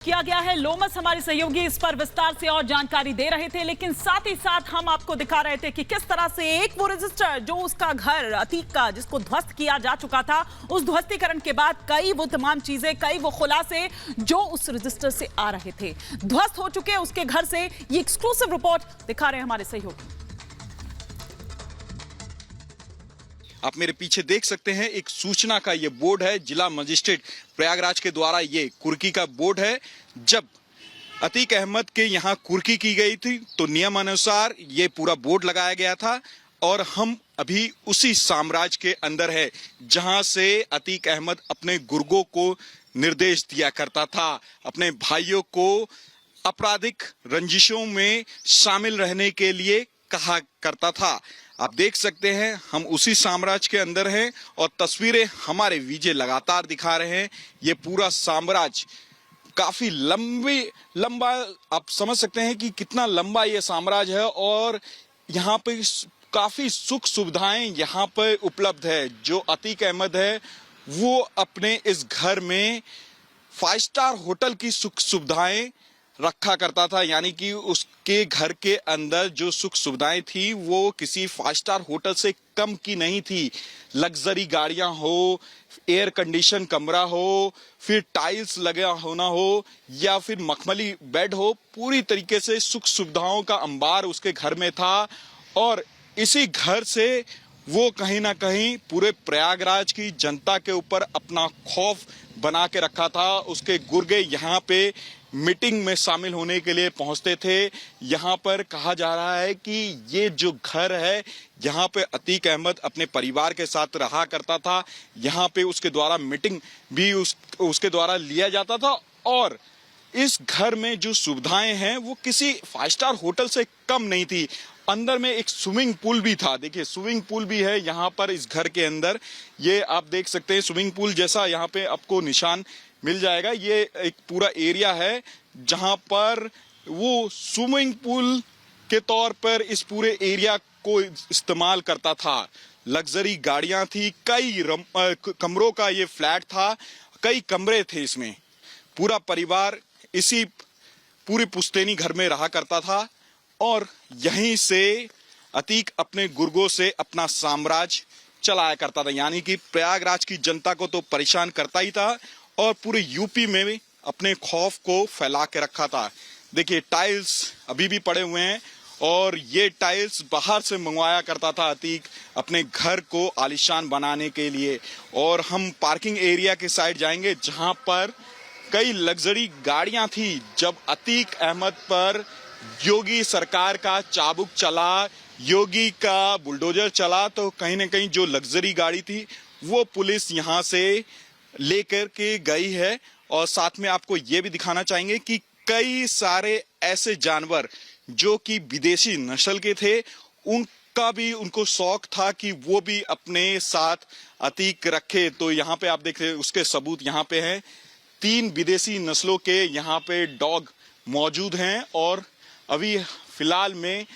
किया गया है। लोमस हमारे सहयोगी इस पर विस्तार से और जानकारी दे रहे थे, लेकिन साथ ही साथ हम आपको दिखा रहे थे कि किस तरह से एक वो रजिस्टर जो उसका घर अतीक का जिसको ध्वस्त किया जा चुका था, उस ध्वस्तीकरण के बाद कई वो तमाम चीजें, कई वो खुलासे जो उस रजिस्टर से आ रहे थे, ध्वस्त हो चुके उसके घर से। ये एक्सक्लूसिव रिपोर्ट दिखा रहे हैं हमारे सहयोगी। आप मेरे पीछे देख सकते हैं, एक सूचना का ये बोर्ड है। जिला मजिस्ट्रेट प्रयागराज के द्वारा ये कुर्की का बोर्ड है। जब अतीक अहमद के यहाँ कुर्की की गई थी तो नियमानुसार ये पूरा बोर्ड लगाया गया था और हम अभी उसी साम्राज्य के अंदर है जहां से अतीक अहमद अपने गुर्गों को निर्देश दिया करता था, अपने भाइयों को आपराधिक रंजिशों में शामिल रहने के लिए कहा करता था। आप देख सकते हैं, हम उसी साम्राज्य के अंदर हैं और तस्वीरें हमारे वीजे लगातार दिखा रहे हैं। ये पूरा साम्राज्य काफी लंबा आप समझ सकते हैं कि कितना लंबा ये साम्राज्य है और यहाँ पे काफी सुख सुविधाएं यहाँ पे उपलब्ध है। जो अतीक अहमद है वो अपने इस घर में 5 स्टार होटल की सुख सुविधाएं रखा करता था, यानी कि उसके घर के अंदर जो सुख सुविधाएं थी वो किसी 5 स्टार होटल से कम की नहीं थी। लग्जरी गाड़ियां हो, एयर कंडीशन कमरा हो, फिर टाइल्स लगा होना हो या फिर मखमली बेड हो, पूरी तरीके से सुख सुविधाओं का अंबार उसके घर में था। और इसी घर से वो कहीं ना कहीं पूरे प्रयागराज की जनता के ऊपर अपना खौफ बना के रखा था। उसके गुर्गे यहाँ पे मीटिंग में शामिल होने के लिए पहुंचते थे। यहाँ पर कहा जा रहा है कि ये जो घर है यहाँ पे अतीक अहमद अपने परिवार के साथ रहा करता था। यहाँ पे उसके द्वारा मीटिंग भी उसके द्वारा लिया जाता था और इस घर में जो सुविधाएं हैं वो किसी 5 स्टार होटल से कम नहीं थी। अंदर में एक स्विमिंग पूल भी था। देखिए, स्विमिंग पूल भी है यहाँ पर इस घर के अंदर। ये आप देख सकते हैं, स्विमिंग पूल जैसा यहाँ पे आपको निशान मिल जाएगा। ये एक पूरा एरिया है जहां पर वो स्विमिंग पूल के तौर पर इस पूरे एरिया को इस्तेमाल करता था। लग्जरी गाड़ियां थी, कई कमरों का ये फ्लैट था, कई कमरे थे इसमें। पूरा परिवार इसी पूरे पुश्तैनी घर में रहा करता था और यहीं से अतीक अपने गुर्गों से अपना साम्राज्य चलाया करता था। यानी कि प्रयागराज की जनता को तो परेशान करता ही था और पूरे यूपी में भी अपने खौफ को फैला के रखा था। देखिए, टाइल्स अभी भी पड़े हुए हैं और ये टाइल्स बाहर से मंगवाया करता था अतीक अपने घर को आलीशान बनाने के लिए। और हम पार्किंग एरिया के साइड जाएंगे जहां पर कई लग्जरी गाड़ियां थी। जब अतीक अहमद पर योगी सरकार का चाबुक चला, योगी का बुलडोजर चला, तो कहीं ना कहीं जो लग्जरी गाड़ी थी वो पुलिस यहाँ से लेकर के गई है। और साथ में आपको ये भी दिखाना चाहेंगे कि कई सारे ऐसे जानवर जो कि विदेशी नस्ल के थे, उनका भी उनको शौक था कि वो भी अपने साथ अतीक रखे। तो यहाँ पे आप देख रहे हैं, उसके सबूत यहाँ पे हैं। 3 विदेशी नस्लों के यहाँ पे डॉग मौजूद हैं और अभी फिलहाल में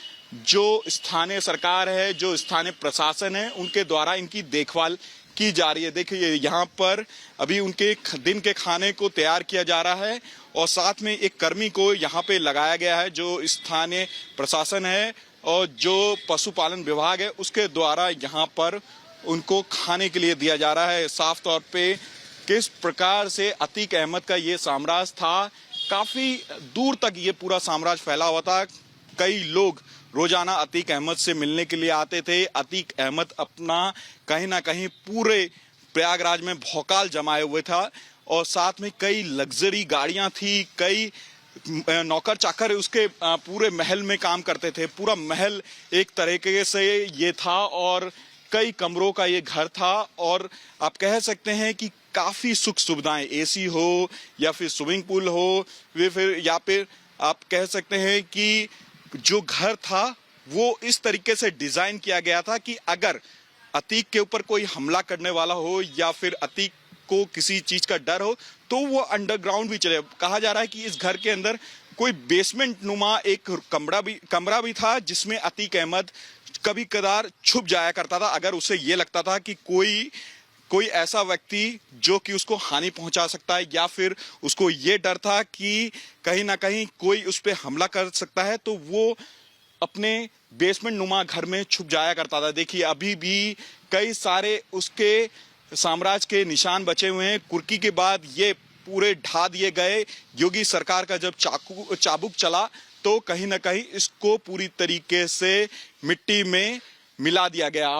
जो स्थानीय सरकार है, जो स्थानीय प्रशासन है, उनके द्वारा इनकी देखभाल की जा रही है। देखिए, यहाँ पर अभी उनके दिन के खाने को तैयार किया जा रहा है और साथ में एक कर्मी को यहाँ पे लगाया गया है जो स्थानीय प्रशासन है और जो पशुपालन विभाग है उसके द्वारा यहाँ पर उनको खाने के लिए दिया जा रहा है। साफ तौर पे किस प्रकार से अतीक अहमद का ये साम्राज्य था, काफी दूर तक ये पूरा साम्राज्य फैला हुआ था। कई लोग रोजाना अतीक अहमद से मिलने के लिए आते थे। अतीक अहमद अपना कहीं ना कहीं पूरे प्रयागराज में भौकाल जमाए हुए था और साथ में कई लग्जरी गाड़ियां थी, कई नौकर चाकर उसके पूरे महल में काम करते थे। पूरा महल एक तरीके से ये था और कई कमरों का ये घर था और आप कह सकते हैं कि काफी सुख सुविधाएं, एसी हो या फिर स्विमिंग पूल हो, या फिर आप कह सकते हैं कि जो घर था वो इस तरीके से डिजाइन किया गया था कि अगर अतीक के ऊपर कोई हमला करने वाला हो या फिर अतीक को किसी चीज का डर हो तो वो अंडरग्राउंड भी चले। कहा जा रहा है कि इस घर के अंदर कोई बेसमेंट नुमा एक कमरा भी था जिसमें अतीक अहमद कभी कदार छुप जाया करता था अगर उसे ये लगता था कि कोई ऐसा व्यक्ति जो कि उसको हानि पहुंचा सकता है, या फिर उसको ये डर था कि कहीं ना कहीं कोई उस पर हमला कर सकता है, तो वो अपने बेसमेंट नुमा घर में छुप जाया करता था। देखिए अभी भी कई सारे उसके साम्राज्य के निशान बचे हुए हैं। कुर्की के बाद ये पूरे ढा दिए गए। योगी सरकार का जब चाबुक चला तो कहीं ना कहीं इसको पूरी तरीके से मिट्टी में मिला दिया गया।